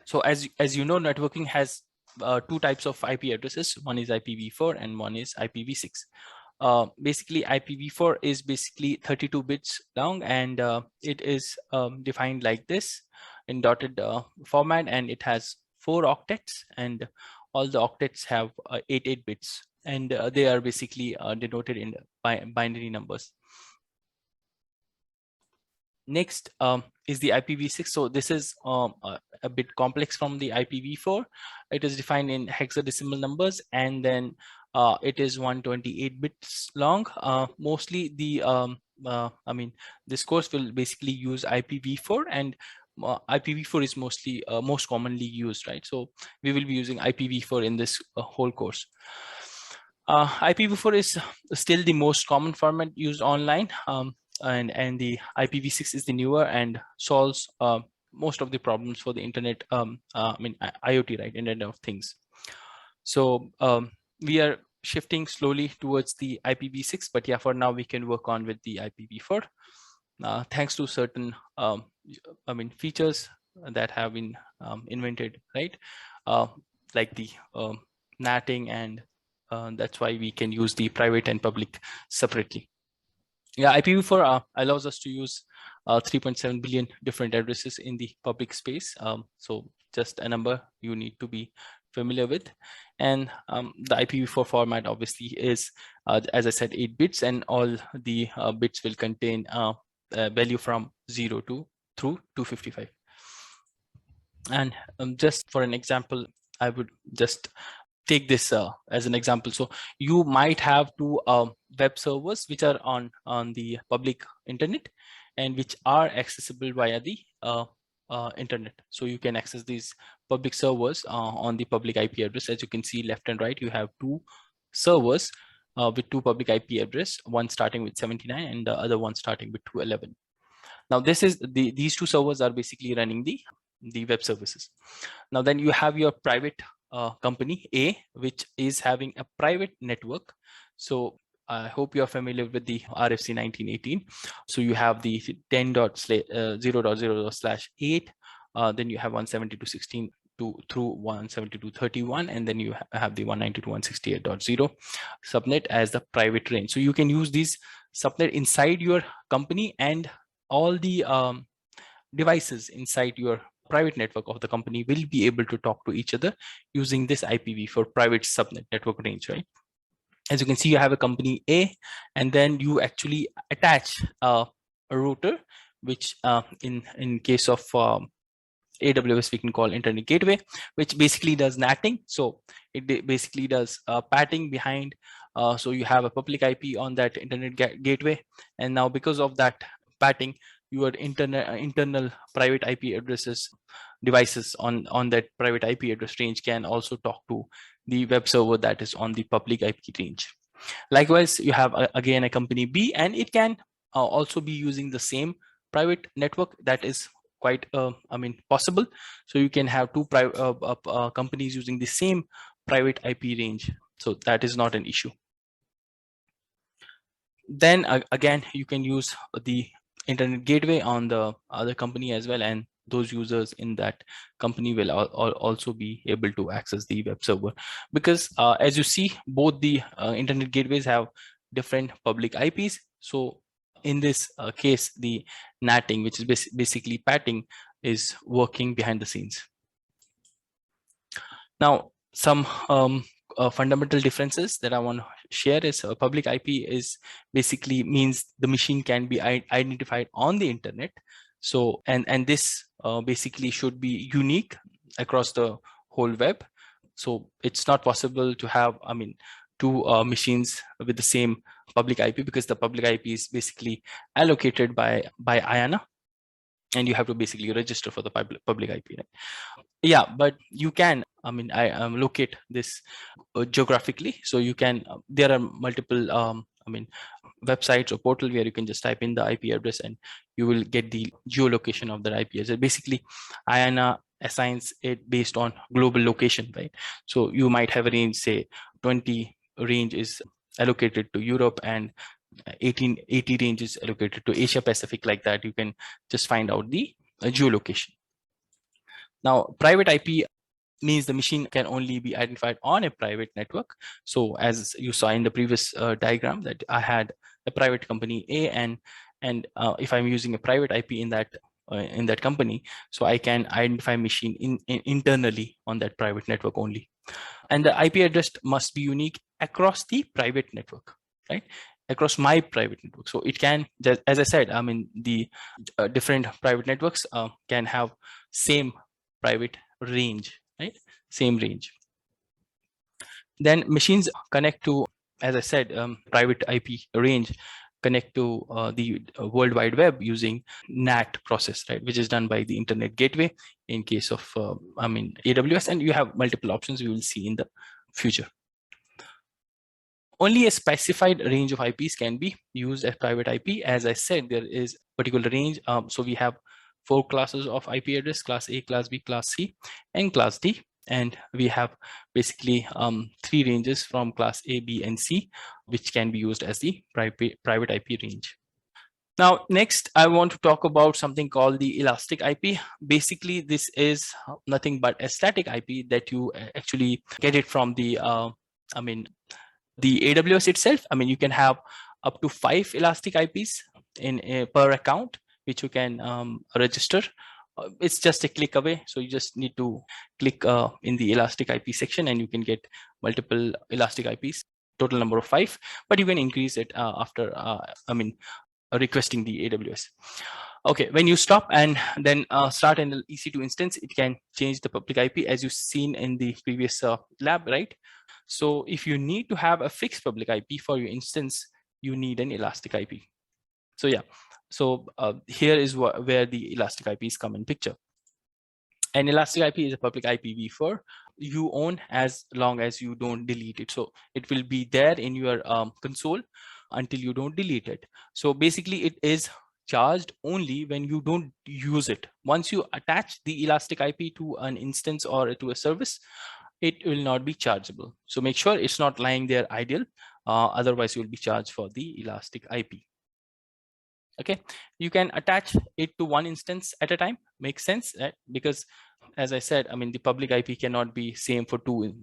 So as you know, networking has two types of IP addresses. One is IPv4 and one is IPv6. Basically, IPv4 is basically 32 bits long, and it is defined like this in dotted format, and it has 4 octets, and all the octets have 8 bits, and they are basically denoted in binary numbers. Next is the IPv6. So this is a bit complex from the IPv4. It is defined in hexadecimal numbers, and then it is 128 bits long. Mostly the this course will basically use IPv4, and IPv4 is mostly most commonly used, right? So we will be using IPv4 in this whole course. IPv4 is still the most common format used online. And the IPv6 is the newer and solves most of the problems for the internet, IoT, right, Internet of Things. So we are shifting slowly towards the IPv6, but yeah, for now we can work on with the IPv4. Thanks to certain features that have been invented, right? Like the NATing, and that's why we can use the private and public separately. Yeah, IPv4 allows us to use 3.7 billion different addresses in the public space. So just a number you need to be familiar with. And the IPv4 format obviously is, as I said, 8 bits, and all the bits will contain value from 0 to through 255. And just for an example, I would just take this as an example. So you might have two web servers which are on the public internet, and which are accessible via the internet. So you can access these public servers on the public IP address. As you can see, left and right, you have two servers with two public IP address, one starting with 79 and the other one starting with 211. Now this is these two servers are basically running the web services. Now then you have your private company A, which is having a private network. So I hope you are familiar with the RFC 1918. So you have the 10.0.0/8, then you have 172.16 through 172.31, and then you have the 192.168.0 subnet as the private range. So you can use these subnet inside your company, and all the devices inside your private network of the company will be able to talk to each other using this IPv4 private subnet network range, right? As you can see, you have a company A, and then you actually attach a router, which in case of AWS we can call internet gateway, which basically does NATing. So it basically does patting behind. So you have a public IP on that internet gateway, and now because of that patting, your internal private IP addresses devices on that private IP address range can also talk to the web server that is on the public IP range. Likewise, you have again a company B, and it can also be using the same private network. That is quite possible. So you can have two companies using the same private IP range. So that is not an issue. Then again, you can use the internet gateway on the other company as well, and those users in that company will also be able to access the web server, because as you see, both the internet gateways have different public IPs. So in this case, the NATing, which is basically patting, is working behind the scenes. Now, some fundamental differences that I want to share is public IP is basically means the machine can be identified on the internet. So and this basically should be unique across the whole web. So it's not possible to have two machines with the same public IP, because the public IP is basically allocated by IANA, and you have to basically register for the public IP, right? Yeah, but you can locate this geographically. So you can there are multiple websites or portal where you can just type in the IP address and you will get the geolocation of the IP address. Basically, IANA assigns it based on global location, right? So you might have a range, say 20 range is allocated to Europe, and 80 range is allocated to Asia Pacific. Like that, you can just find out the geolocation. Now, private IP means the machine can only be identified on a private network. So as you saw in the previous diagram, that I had a private company A, and if I'm using a private IP in that company, so I can identify machine internally on that private network only. And the IP address must be unique across the private network, right? Across my private network. So it can, as I said, I mean, the different private networks can have same private range, right? Same range. Then machines connect to, as I said, private IP range connect to the World Wide Web using NAT process, right, which is done by the Internet Gateway in case of, AWS, and you have multiple options we will see in the future. Only a specified range of IPs can be used as private IP. As I said, there is particular range. So we have 4 classes of IP address: class A, class B, class C, and class D. And we have basically 3 ranges from class A, B, and C, which can be used as the private IP range. Now, next, I want to talk about something called the elastic IP. Basically, this is nothing but a static IP that you actually get it from the, the AWS itself. I mean, you can have up to 5 elastic IPs per account, which you can register. It's just a click away. So you just need to click in the elastic IP section, and you can get multiple elastic IPs, total number of 5, but you can increase it after, requesting the AWS. Okay, when you stop and then start an EC2 instance, it can change the public IP, as you've seen in the previous lab, right? So if you need to have a fixed public IP for your instance, you need an elastic IP. So yeah, so here is where the elastic IPs come in picture. An elastic IP is a public IPv4 you own as long as you don't delete it. So it will be there in your console until you don't delete it. So basically, it is charged only when you don't use it. Once you attach the elastic IP to an instance or to a service, it will not be chargeable. So make sure it's not lying there idle. Otherwise, you will be charged for the elastic IP. Okay, you can attach it to one instance at a time. Makes sense, right? Because as I said, I mean, the public IP cannot be same for 2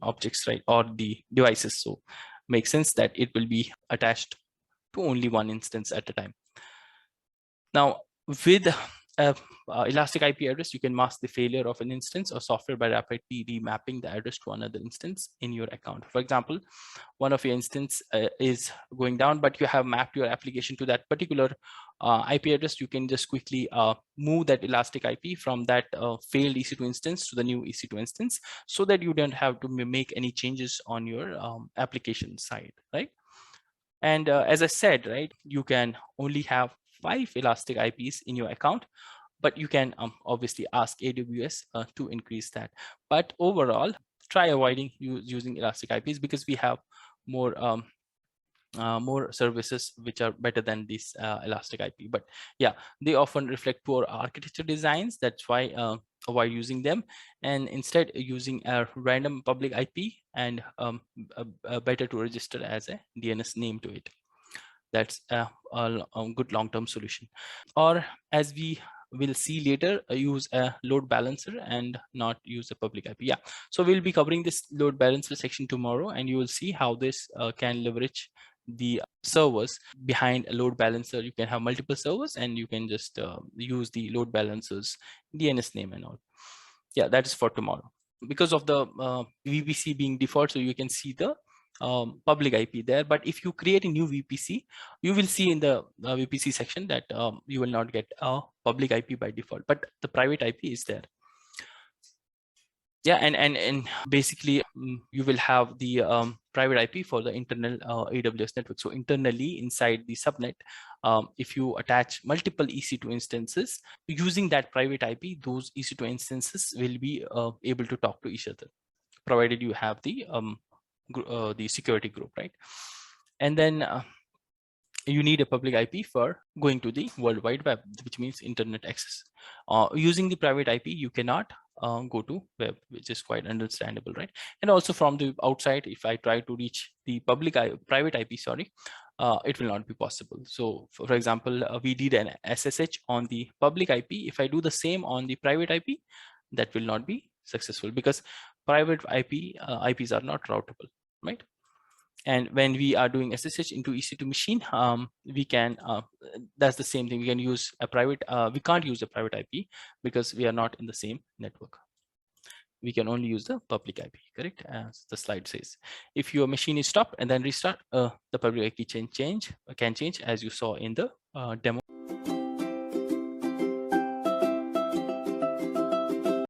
objects, right, or the devices. So makes sense that it will be attached to only one instance at a time. Now, with elastic IP address, you can mask the failure of an instance or software by rapidly remapping the address to another instance in your account. For example, one of your instance is going down, but you have mapped your application to that particular IP address. You can just quickly move that elastic IP from that failed EC2 instance to the new EC2 instance, so that you don't have to make any changes on your application side, right? And as I said, right, you can only have 5 elastic IPs in your account, but you can obviously ask AWS to increase that. But overall, try avoiding using elastic IPs, because we have more services which are better than this elastic IP. But yeah, they often reflect poor architecture designs. That's why avoid using them, and instead using a random public IP, and better to register as a DNS name to it. That's a good long-term solution. Or as we will see later, use a load balancer and not use a public IP. Yeah, so we'll be covering this load balancer section tomorrow, and you will see how this can leverage the servers behind a load balancer. You can have multiple servers, and you can just use the load balancers DNS name and all. Yeah, that is for tomorrow. Because of the VPC being default, so you can see the public IP there. But if you create a new VPC, you will see in the VPC section that you will not get a public IP by default, but the private IP is there. Yeah, and basically you will have the private IP for the internal AWS network. So internally inside the subnet, if you attach multiple EC2 instances using that private IP, those EC2 instances will be able to talk to each other, provided you have the security group, right? And then you need a public IP for going to the World Wide Web, which means internet access. Using the private IP, you cannot go to web, which is quite understandable, right? And also from the outside, if I try to reach the private IP, sorry, it will not be possible. So for example, we did an SSH on the public IP. If I do the same on the private IP, that will not be successful because private IPs are not routable, right? And when we are doing SSH into EC2 machine, we can, that's the same thing. We can use a private, we can't use a private IP because we are not in the same network. We can only use the public IP, correct? As the slide says, if your machine is stopped and then restart, the public IP can change as you saw in the demo.